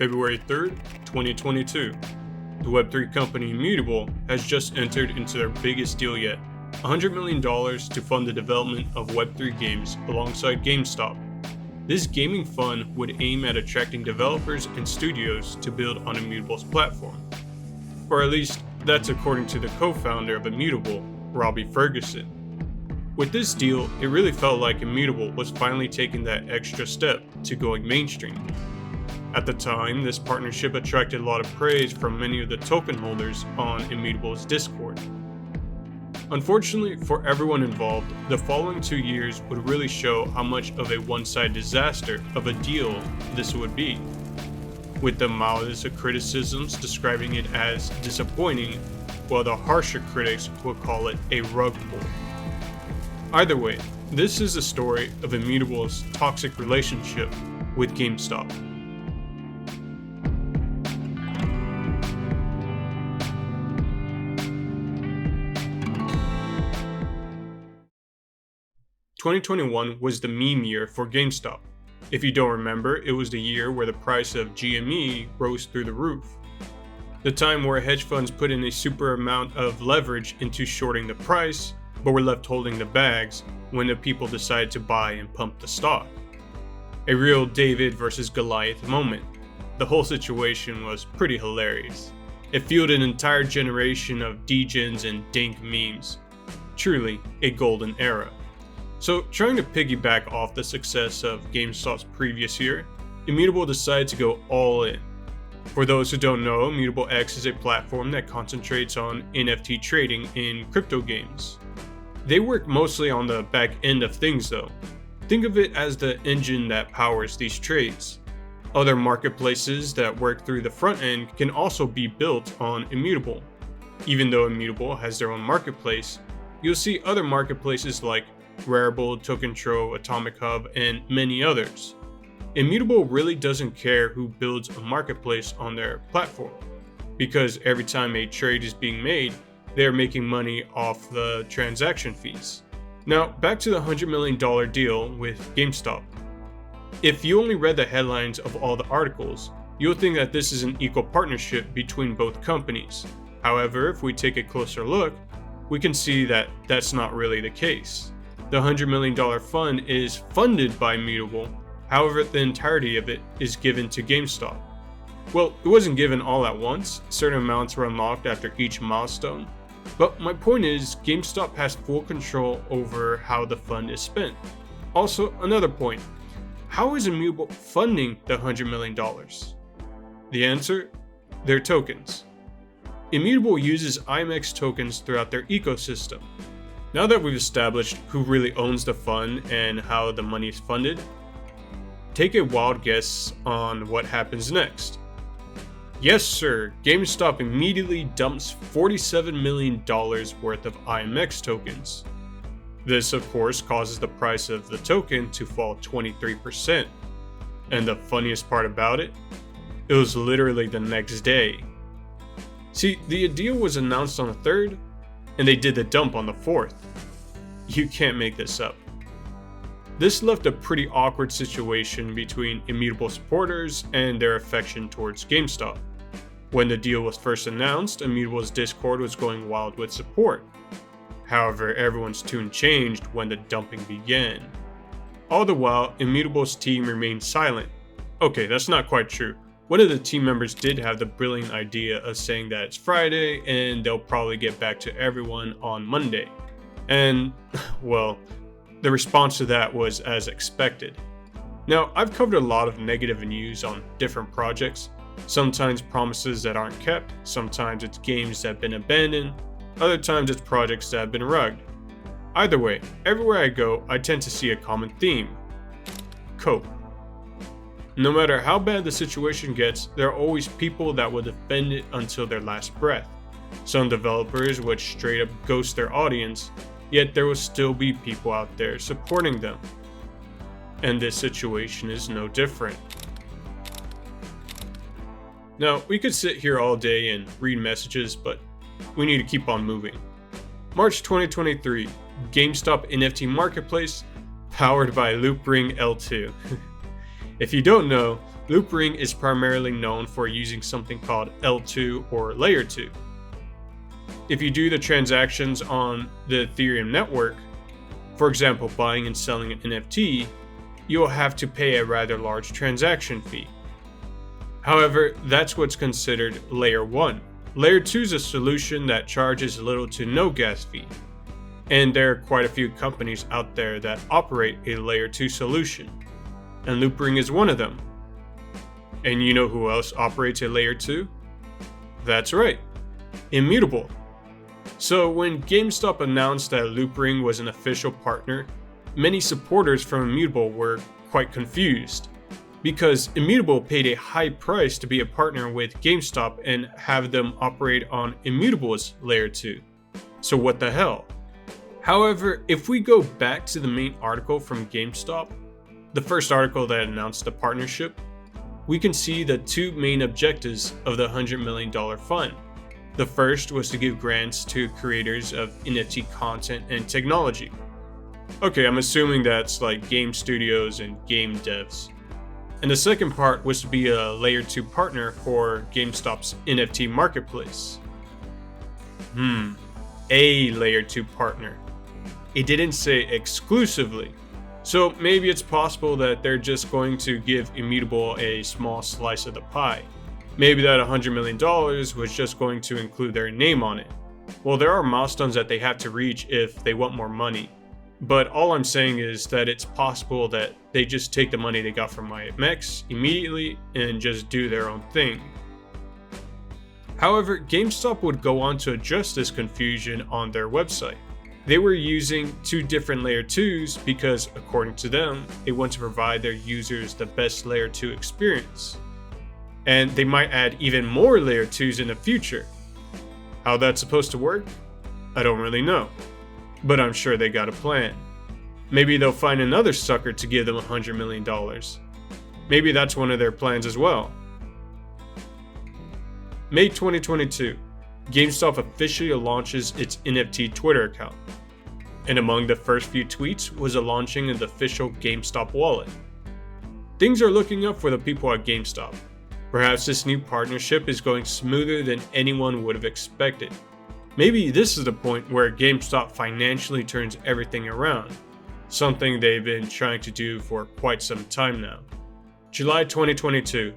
February 3rd, 2022. The Web3 company Immutable has just entered into their biggest deal yet, $100 million to fund the development of Web3 games alongside GameStop. This gaming fund would aim at attracting developers and studios to build on Immutable's platform. Or at least, that's according to the co-founder of Immutable, Robbie Ferguson. With this deal, it really felt like Immutable was finally taking that extra step to going mainstream. At the time, this partnership attracted a lot of praise from many of the token holders on Immutable's Discord. Unfortunately for everyone involved, the following 2 years would really show how much of a one-sided disaster of a deal this would be, with the mildest of criticisms describing it as disappointing, while the harsher critics would call it a rug pull. Either way, this is the story of Immutable's toxic relationship with GameStop. "2021 was the meme year for GameStop. If you don't remember, it was the year where the price of GME rose through the roof. The time where hedge funds put in a super amount of leverage into shorting the price, but were left holding the bags when the people decided to buy and pump the stock. A real David versus Goliath moment. The whole situation was pretty hilarious. It fueled an entire generation of degens and dank memes. Truly a golden era. So, trying to piggyback off the success of GameStop's previous year, Immutable decided to go all in. For those who don't know, Immutable X is a platform that concentrates on NFT trading in crypto games. They work mostly on the back end of things though. Think of it as the engine that powers these trades. Other marketplaces that work through the front end can also be built on Immutable. Even though Immutable has their own marketplace, you'll see other marketplaces like Rarible, TokenTro, Atomic Hub, and many others. Immutable really doesn't care who builds a marketplace on their platform, because every time a trade is being made, they're making money off the transaction fees. Now, back to the $100 million deal with GameStop. If you only read the headlines of all the articles, you'll think that this is an equal partnership between both companies. However, if we take a closer look, we can see that that's not really the case. The $100 million fund is funded by Immutable, however, the entirety of it is given to GameStop. Well, it wasn't given all at once, certain amounts were unlocked after each milestone, but my point is, GameStop has full control over how the fund is spent. Also, another point, how is Immutable funding the $100 million? The answer? Their tokens. Immutable uses IMX tokens throughout their ecosystem. Now that we've established who really owns the fund and how the money is funded, take a wild guess on what happens next. Yes sir, GameStop immediately dumps $47 million worth of IMX tokens. This of course causes the price of the token to fall 23%. And the funniest part about it was literally the next day. See, the deal was announced on the 3rd, and they did the dump on the 4th. You can't make this up. This left a pretty awkward situation between Immutable supporters and their affection towards GameStop. When the deal was first announced, Immutable's Discord was going wild with support. However, everyone's tune changed when the dumping began. All the while, Immutable's team remained silent. Okay, that's not quite true. One of the team members did have the brilliant idea of saying that it's Friday and they'll probably get back to everyone on Monday. And, well, the response to that was as expected. Now, I've covered a lot of negative news on different projects. Sometimes promises that aren't kept, sometimes it's games that have been abandoned, other times it's projects that have been rugged. Either way, everywhere I go, I tend to see a common theme. Cope. No matter how bad the situation gets, there are always people that will defend it until their last breath. Some developers would straight up ghost their audience, yet there will still be people out there supporting them. And this situation is no different. Now, we could sit here all day and read messages, but we need to keep on moving. March 2023, GameStop NFT Marketplace, powered by Loopring L2. If you don't know, Loopring is primarily known for using something called L2 or Layer 2. If you do the transactions on the Ethereum network, for example buying and selling an NFT, you'll have to pay a rather large transaction fee. However, that's what's considered Layer 1. Layer 2 is a solution that charges little to no gas fee, and there are quite a few companies out there that operate a Layer 2 solution, and Loopring is one of them. And you know who else operates a Layer 2? That's right, Immutable. So when GameStop announced that Loopring was an official partner, many supporters from Immutable were quite confused, because Immutable paid a high price to be a partner with GameStop and have them operate on Immutable's Layer 2. So what the hell? However, if we go back to the main article from GameStop, the first article that announced the partnership, we can see the two main objectives of the $100 million fund. The first was to give grants to creators of NFT content and technology. Okay, I'm assuming that's like game studios and game devs. And the second part was to be a Layer 2 partner for GameStop's NFT marketplace. A Layer 2 partner. It didn't say exclusively. So maybe it's possible that they're just going to give Immutable a small slice of the pie. Maybe that $100 million was just going to include their name on it. Well, there are milestones that they have to reach if they want more money. But all I'm saying is that it's possible that they just take the money they got from IMX immediately and just do their own thing. However, GameStop would go on to address this confusion on their website. They were using two different Layer 2s because, according to them, they want to provide their users the best Layer 2 experience. And they might add even more Layer 2s in the future. How that's supposed to work? I don't really know. But I'm sure they got a plan. Maybe they'll find another sucker to give them $100 million. Maybe that's one of their plans as well. May 2022, GameStop officially launches its NFT Twitter account. And among the first few tweets was the launching of the official GameStop wallet. Things are looking up for the people at GameStop. Perhaps this new partnership is going smoother than anyone would have expected. Maybe this is the point where GameStop financially turns everything around, something they've been trying to do for quite some time now. July 2022,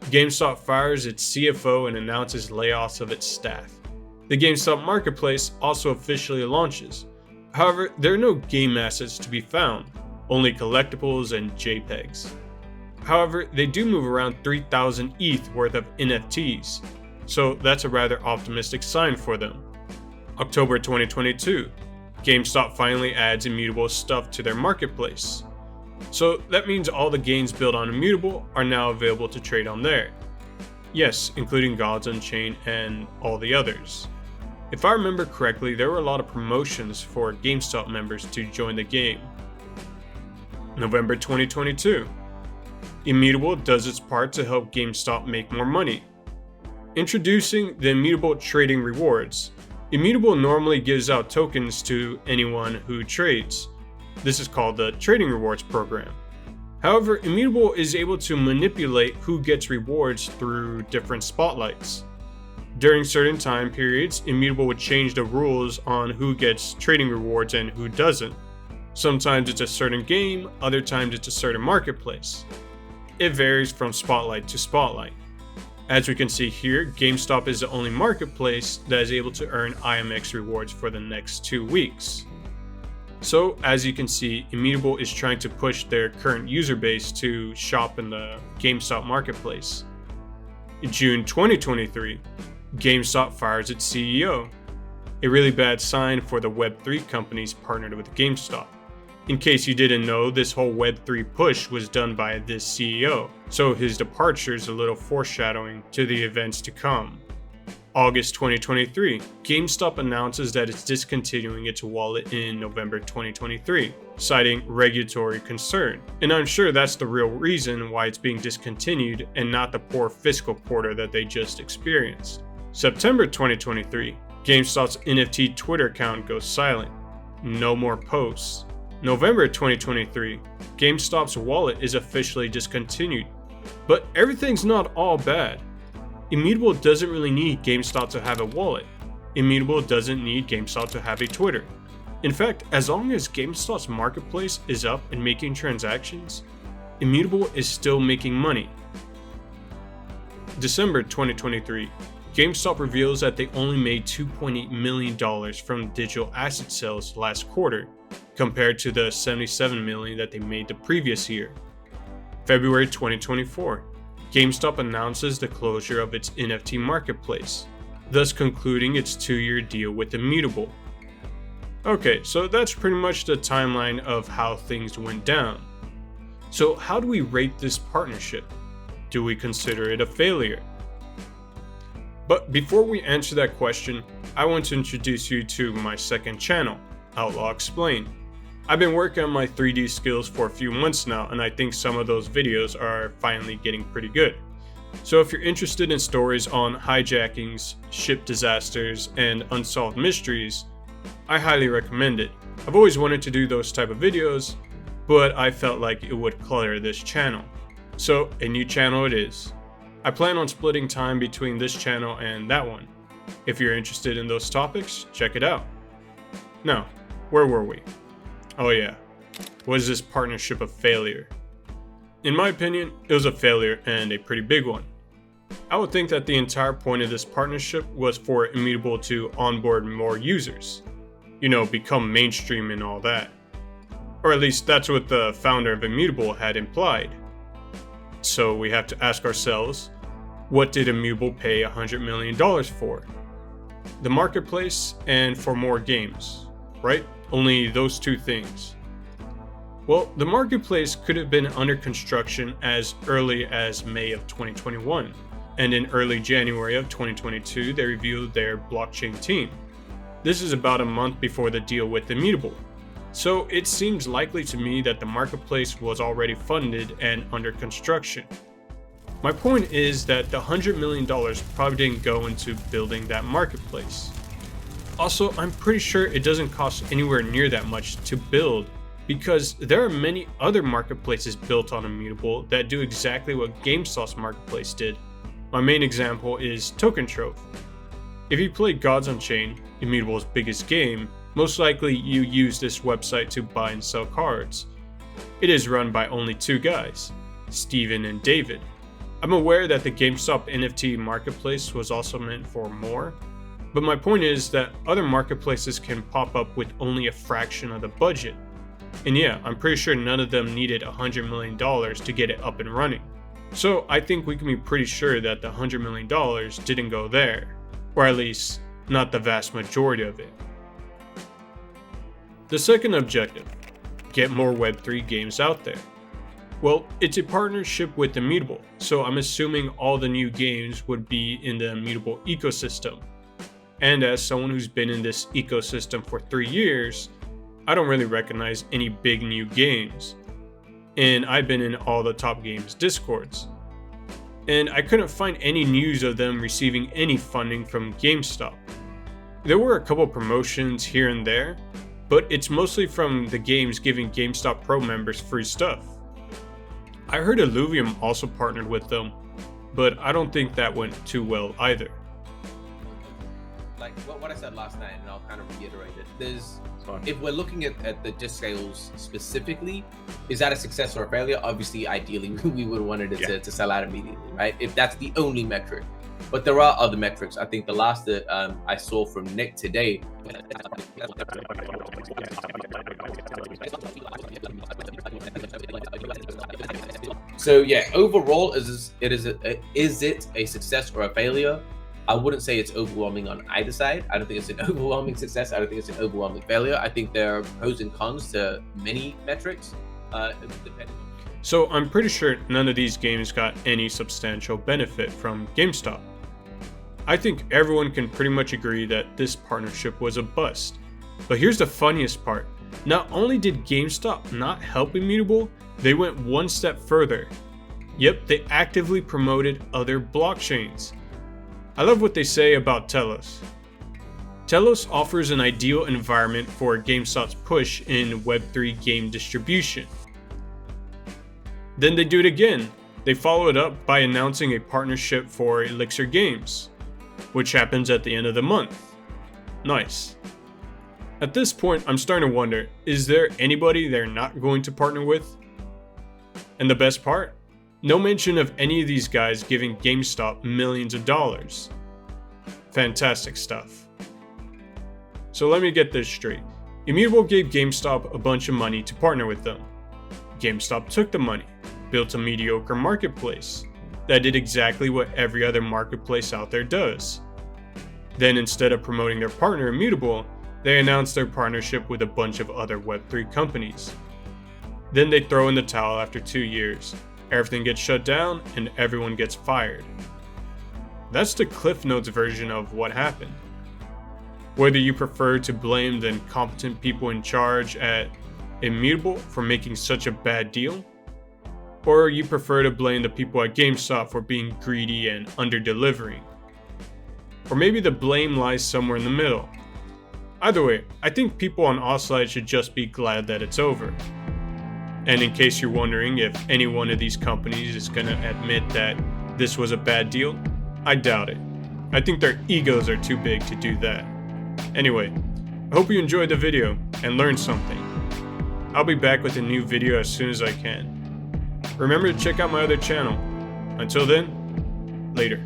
GameStop fires its CFO and announces layoffs of its staff. The GameStop marketplace also officially launches. However, there are no game assets to be found, only collectibles and JPEGs. However, they do move around 3,000 ETH worth of NFTs, so that's a rather optimistic sign for them. October 2022, GameStop finally adds Immutable stuff to their marketplace. So that means all the games built on Immutable are now available to trade on there. Yes, including Gods Unchained and all the others. If I remember correctly, there were a lot of promotions for GameStop members to join the game. November 2022, Immutable does its part to help GameStop make more money. Introducing the Immutable Trading Rewards. Immutable normally gives out tokens to anyone who trades. This is called the Trading Rewards program. However, Immutable is able to manipulate who gets rewards through different spotlights. During certain time periods, Immutable would change the rules on who gets trading rewards and who doesn't. Sometimes it's a certain game, other times it's a certain marketplace. It varies from spotlight to spotlight. As we can see here, GameStop is the only marketplace that is able to earn IMX rewards for the next 2 weeks. So, as you can see, Immutable is trying to push their current user base to shop in the GameStop marketplace. In June 2023, GameStop fires its CEO. A really bad sign for the Web3 companies partnered with GameStop. In case you didn't know, this whole Web3 push was done by this CEO, so his departure is a little foreshadowing to the events to come. August 2023, GameStop announces that it's discontinuing its wallet in November 2023, citing regulatory concern. And I'm sure that's the real reason why it's being discontinued and not the poor fiscal quarter that they just experienced. September 2023, GameStop's NFT Twitter account goes silent. No more posts. November 2023, GameStop's wallet is officially discontinued. But everything's not all bad. Immutable doesn't really need GameStop to have a wallet. Immutable doesn't need GameStop to have a Twitter. In fact, as long as GameStop's marketplace is up and making transactions, Immutable is still making money. December 2023, GameStop reveals that they only made $2.8 million from digital asset sales last quarter, compared to the $77 million that they made the previous year. February 2024, GameStop announces the closure of its NFT marketplace, thus concluding its 2-year deal with Immutable. Okay, so that's pretty much the timeline of how things went down. So how do we rate this partnership? Do we consider it a failure? But before we answer that question, I want to introduce you to my second channel, Outlaw Explained. I've been working on my 3D skills for a few months now, and I think some of those videos are finally getting pretty good. So if you're interested in stories on hijackings, ship disasters, and unsolved mysteries, I highly recommend it. I've always wanted to do those type of videos, but I felt like it would clutter this channel. So a new channel it is. I plan on splitting time between this channel and that one. If you're interested in those topics, check it out. Now, where were we? Oh yeah, was this partnership a failure? In my opinion, it was a failure and a pretty big one. I would think that the entire point of this partnership was for Immutable to onboard more users. You know, become mainstream and all that. Or at least that's what the founder of Immutable had implied. So we have to ask ourselves, what did Immutable pay $100 million for? The marketplace and for more games, right? Only those two things. Well, the marketplace could have been under construction as early as May of 2021, and in early January of 2022, they revealed their blockchain team. This is about a month before the deal with Immutable. So it seems likely to me that the marketplace was already funded and under construction. My point is that the $100 million probably didn't go into building that marketplace. Also, I'm pretty sure it doesn't cost anywhere near that much to build, because there are many other marketplaces built on Immutable that do exactly what GameStop's marketplace did. My main example is Token Trove. If you play Gods Unchained, Immutable's biggest game, most likely you use this website to buy and sell cards. It is run by only two guys, Steven and David. I'm aware that the GameStop NFT marketplace was also meant for more, but my point is that other marketplaces can pop up with only a fraction of the budget. And yeah, I'm pretty sure none of them needed $100 million to get it up and running. So I think we can be pretty sure that the $100 million didn't go there, or at least not the vast majority of it. The second objective, get more Web3 games out there. Well, it's a partnership with Immutable, so I'm assuming all the new games would be in the Immutable ecosystem. And as someone who's been in this ecosystem for 3 years, I don't really recognize any big new games. And I've been in all the top games discords. And I couldn't find any news of them receiving any funding from GameStop. There were a couple promotions here and there, but it's mostly from the games giving GameStop Pro members free stuff. I heard Illuvium also partnered with them, but I don't think that went too well either. Like what I said last night, and I'll kind of reiterate it. If we're looking at the disc sales specifically, is that a success or a failure? Obviously, ideally, we would have wanted it to sell out immediately, right? If that's the only metric. But there are other metrics. I think the last that I saw from Nick today. So yeah, overall, is it a success or a failure? I wouldn't say it's overwhelming on either side. I don't think it's an overwhelming success. I don't think it's an overwhelming failure. I think there are pros and cons to many metrics, depending on. So I'm pretty sure none of these games got any substantial benefit from GameStop. I think everyone can pretty much agree that this partnership was a bust. But here's the funniest part. Not only did GameStop not help Immutable, they went one step further. Yep, they actively promoted other blockchains. I love what they say about Telos. Telos offers an ideal environment for GameStop's push in Web3 game distribution. Then they do it again. They follow it up by announcing a partnership for Elixir Games, which happens at the end of the month. Nice. At this point, I'm starting to wonder, is there anybody they're not going to partner with? And the best part? No mention of any of these guys giving GameStop millions of dollars. Fantastic stuff. So let me get this straight. Immutable gave GameStop a bunch of money to partner with them. GameStop took the money, built a mediocre marketplace that did exactly what every other marketplace out there does. Then instead of promoting their partner Immutable, they announced their partnership with a bunch of other Web3 companies. Then they throw in the towel after 2 years. Everything gets shut down and everyone gets fired. That's the Cliff Notes version of what happened. Whether you prefer to blame the incompetent people in charge at Immutable for making such a bad deal, or you prefer to blame the people at GameStop for being greedy and under-delivering. Or maybe the blame lies somewhere in the middle. Either way, I think people on all sides should just be glad that it's over. And in case you're wondering if any one of these companies is going to admit that this was a bad deal, I doubt it. I think their egos are too big to do that. Anyway, I hope you enjoyed the video and learned something. I'll be back with a new video as soon as I can. Remember to check out my other channel. Until then, later.